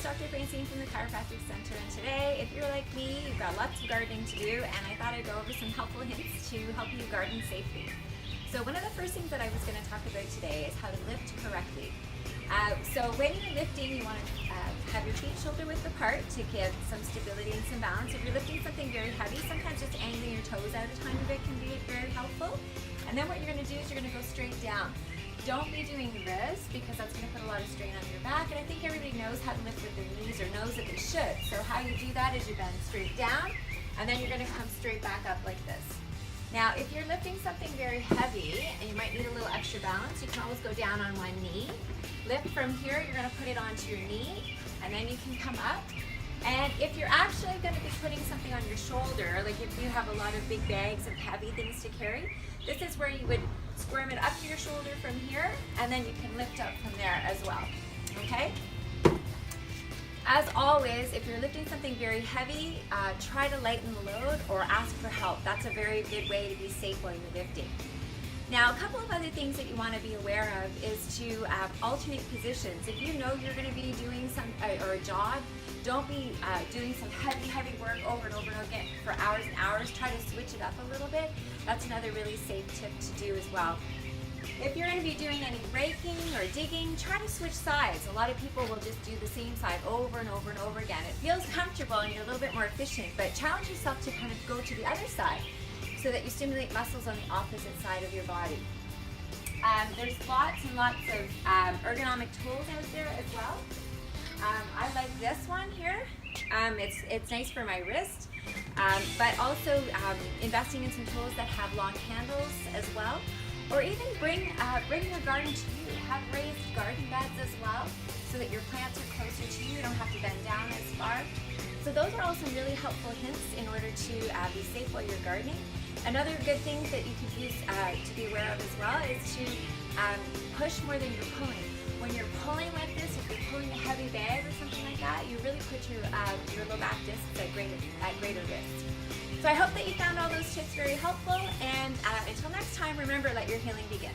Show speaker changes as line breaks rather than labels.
Dr. Francine from the Chiropractic Center, and today, if you're like me, you've got lots of gardening to do, and I thought I'd go over some helpful hints to help you garden safely. So one of the first things that I was going to talk about today is how to lift correctly. So when you're lifting, you want to have your feet shoulder width apart to give some stability and some balance. If you're lifting something very heavy, sometimes just angling your toes out a tiny bit can be very helpful. And then what you're going to do is you're going to go straight down. Don't be doing this because that's going to put a lot of strain on your back, and I think everybody knows how to lift with their knees or knows that they should. So how you do that is you bend straight down, and then you're going to come straight back up like this. Now, if you're lifting something very heavy and you might need a little extra balance, you can always go down on one knee. Lift from here, you're going to put it onto your knee, and then you can come up. And if you're actually going to be putting something on your shoulder, like if you have a lot of big bags of heavy things to carry, this is where you would squirm it up to your shoulder from here, and then you can lift up from there as well, okay? As always, if you're lifting something very heavy, try to lighten the load or ask for help. That's a very good way to be safe while you're lifting. Now, a couple of other things that you want to be aware of is to alternate positions. If you know you're going to be doing some or a jog, don't be doing some heavy work over and over again for hours and hours. Try to switch it up a little bit. That's another really safe tip to do as well. If you're going to be doing any raking or digging, try to switch sides. A lot of people will just do the same side over and over and over again. It feels comfortable and you're a little bit more efficient, but challenge yourself to kind of go to the other side so that you stimulate muscles on the opposite side of your body. There's lots and lots of ergonomic tools out there as well. I like this one here. It's nice for my wrist, but also investing in some tools that have long handles as well. Or even bring your garden to you. Have raised garden beds as well so that your plants are closer to you. You don't have to bend down as far. So those are all some really helpful hints in order to be safe while you're gardening. Another good thing that you could use to be aware of as well is to push more than you're pulling. When you're pulling like this, if you're pulling a heavy bag or something like that, you really put your low back discs at greater risk. So I hope that you found all those tips very helpful, and until next time, remember, let your healing begin.